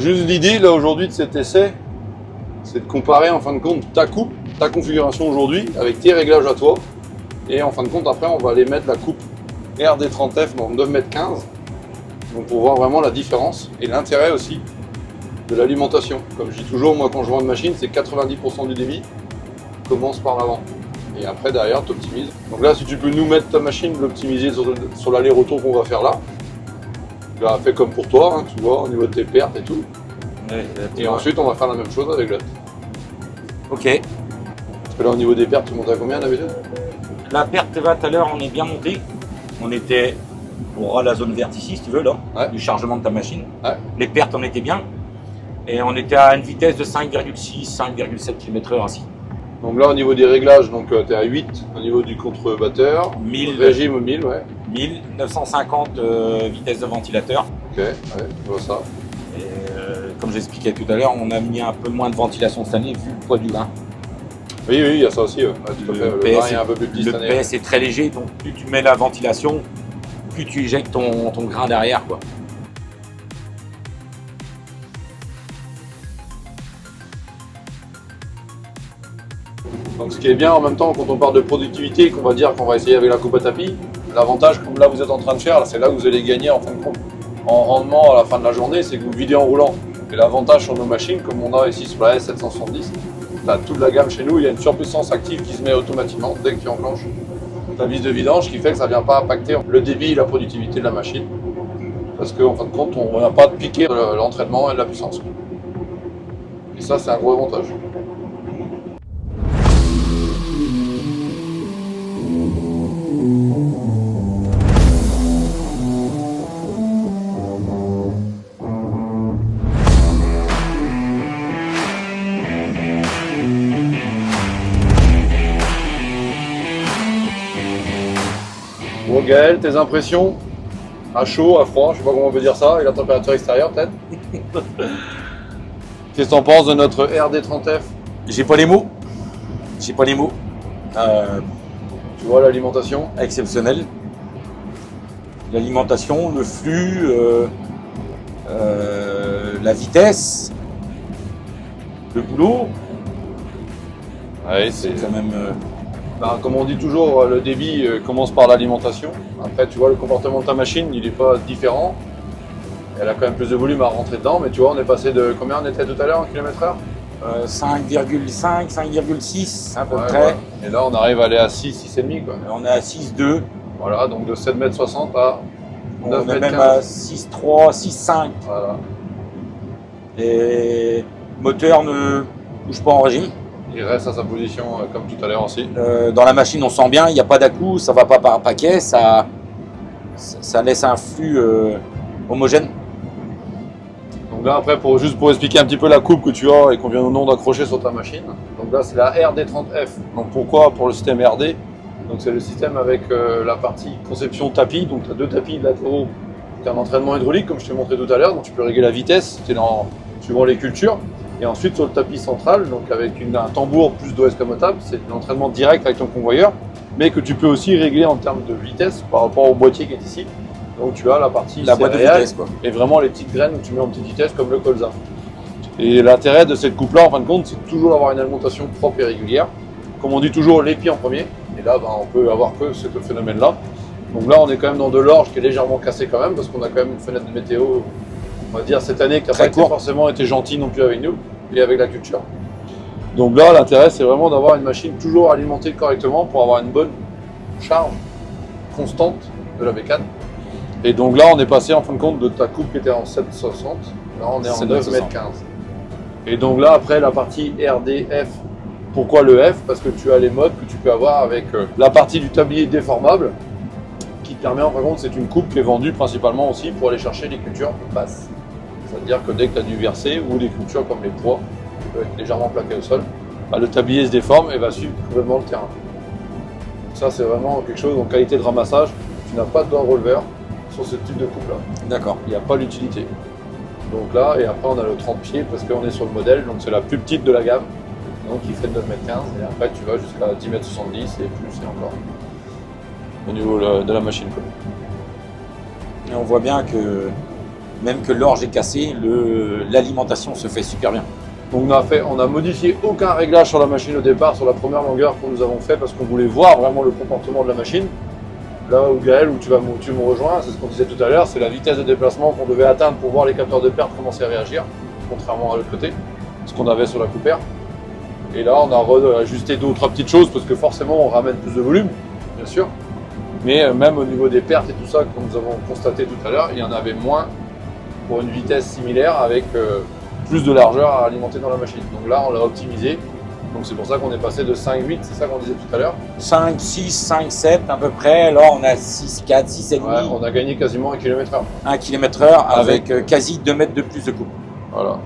juste l'idée là aujourd'hui de cet essai, c'est de comparer en fin de compte ta coupe, ta configuration aujourd'hui avec tes réglages à toi. Et en fin de compte après on va aller mettre la coupe RD30F dans 9,15 m. Donc pour voir vraiment la différence et l'intérêt aussi de l'alimentation. Comme je dis toujours, moi quand je vends une machine, c'est 90% du débit commence par l'avant. Et après derrière tu optimises. Donc là si tu peux nous mettre ta machine, l'optimiser sur l'aller-retour qu'on va faire là. Là, fait comme pour toi, hein, tu vois, au niveau de tes pertes et tout. Ouais, et ensuite on va faire la même chose avec l'autre. Ok. Parce que là au niveau des pertes, tu montes à combien d'habitude? La perte va tout à l'heure, on est bien monté. On était pour la zone verte ici, si tu veux, là, ouais. Du chargement de ta machine. Ouais. Les pertes, on était bien. Et on était à une vitesse de 5,6, 5,7 km/h ainsi. Donc là au niveau des réglages, tu es à 8 au niveau du contre-batteur. 1000, régime 1000, ouais. 1000, 950 vitesse de ventilateur. Ok, ouais, je vois ça. Et comme j'expliquais tout à l'heure, on a mis un peu moins de ventilation cette année vu le poids du grain. Oui, il y a ça aussi. Ouais. Tout à fait. Le grain est un peu plus petit cette année. Le PS est très léger, donc plus tu mets la ventilation, plus tu éjectes ton grain derrière, quoi. Donc ce qui est bien en même temps quand on parle de productivité, qu'on va dire qu'on va essayer avec la coupe à tapis, l'avantage comme là vous êtes en train de faire, c'est là que vous allez gagner en fin de compte en rendement à la fin de la journée, c'est que vous videz en roulant. Et l'avantage sur nos machines, comme on a ici sur la S770, toute la gamme chez nous, il y a une surpuissance active qui se met automatiquement dès que tu enclenches ta vis de vidange, qui fait que ça ne vient pas impacter le débit et la productivité de la machine. Parce qu'en fin de compte, on n'a pas de piquer l'entraînement et de la puissance. Et ça, c'est un gros avantage. Bon Gaël, tes impressions à chaud, à froid, je sais pas comment on peut dire ça, et la température extérieure peut-être. Qu'est-ce que t'en penses de notre RD30F? J'ai pas les mots. J'ai pas les mots. Tu vois l'alimentation? Exceptionnel. L'alimentation, le flux, la vitesse, le boulot. Ouais, c'est quand même. Comme on dit toujours, le débit commence par l'alimentation. Après, tu vois, le comportement de ta machine, il n'est pas différent. Elle a quand même plus de volume à rentrer dedans, mais tu vois, on est passé de combien on était tout à l'heure en km/h? 5,5, 5,6 à peu près. Ouais. Et là, on arrive à aller à 6, 6,5 quoi. On est à 6,2. Voilà, donc de 7,60 m à 9,15 m. On est même à 6,3, 6,5. Voilà. Et le moteur ne bouge pas en régime. Il reste à sa position comme tout à l'heure aussi. Dans la machine, on sent bien, il n'y a pas d'à-coup, ça ne va pas par paquet, ça laisse un flux homogène. Donc là, après, juste pour expliquer un petit peu la coupe que tu as et qu'on vient au nom d'accrocher sur ta machine. Donc là, c'est la RD30F. Donc pourquoi? Pour le système RD. Donc c'est le système avec la partie conception tapis. Donc tu as deux tapis latéraux. Tu as un entraînement hydraulique, comme je t'ai montré tout à l'heure. Donc tu peux régler la vitesse suivant les cultures. Et ensuite sur le tapis central, donc avec un tambour plus d'eau escamotable, c'est l'entraînement direct avec ton convoyeur, mais que tu peux aussi régler en termes de vitesse par rapport au boîtier qui est ici. Donc tu as la partie la boîte de vitesse, quoi. Et vraiment les petites graines que tu mets en petite vitesse comme le colza. Et l'intérêt de cette coupe-là, en fin de compte, c'est toujours d'avoir une alimentation propre et régulière. Comme on dit toujours, les pieds en premier. Et là, on peut avoir que ce phénomène-là. Donc là, on est quand même dans de l'orge qui est légèrement cassé quand même, parce qu'on a quand même une fenêtre de météo, on va dire cette année, qui n'a pas forcément été gentille non plus avec nous et avec la culture. Donc là, l'intérêt, c'est vraiment d'avoir une machine toujours alimentée correctement pour avoir une bonne charge constante de la bécane. Et donc là, on est passé en fin de compte de ta coupe qui était en 7,60, là on est en 9,15 m. Et donc là, après la partie RDF, pourquoi le F? Parce que tu as les modes que tu peux avoir avec la partie du tablier déformable qui te permet en fin de compte, c'est une coupe qui est vendue principalement aussi pour aller chercher les cultures basses. C'est-à-dire que dès que tu as du versé ou des cultures comme les pois, qui peuvent être légèrement plaqués au sol, le tablier se déforme et va suivre complètement le terrain. Donc ça, c'est vraiment quelque chose en qualité de ramassage. Tu n'as pas de doigt releveur sur ce type de coupe-là. D'accord. Il n'y a pas l'utilité. Donc là, et après on a le 30 pieds parce qu'on est sur le modèle, donc c'est la plus petite de la gamme, donc il fait 9,15 m et après tu vas jusqu'à 10,70 m et plus et encore au niveau de la machine. Et on voit bien que même que l'orge est cassée, l'alimentation se fait super bien. Donc on a modifié aucun réglage sur la machine au départ, sur la première longueur que nous avons fait, parce qu'on voulait voir vraiment le comportement de la machine. Là où Gaël, où tu me rejoins, c'est ce qu'on disait tout à l'heure, c'est la vitesse de déplacement qu'on devait atteindre pour voir les capteurs de perte commencer à réagir, contrairement à l'autre côté, ce qu'on avait sur la coupère. Et là, on a ajusté 2 ou 3 petites choses, parce que forcément, on ramène plus de volume, bien sûr. Mais même au niveau des pertes et tout ça, comme nous avons constaté tout à l'heure, il y en avait moins pour une vitesse similaire avec plus de largeur à alimenter dans la machine. Donc là, on l'a optimisé. Donc c'est pour ça qu'on est passé de 5,8, c'est ça qu'on disait tout à l'heure. 5, 6, 5, 7 à peu près. Là, on a 6, 4, 6,5. Ouais, on a gagné quasiment 1 km/h. 1 km/h avec quasi 2 mètres de plus de coupe. Voilà.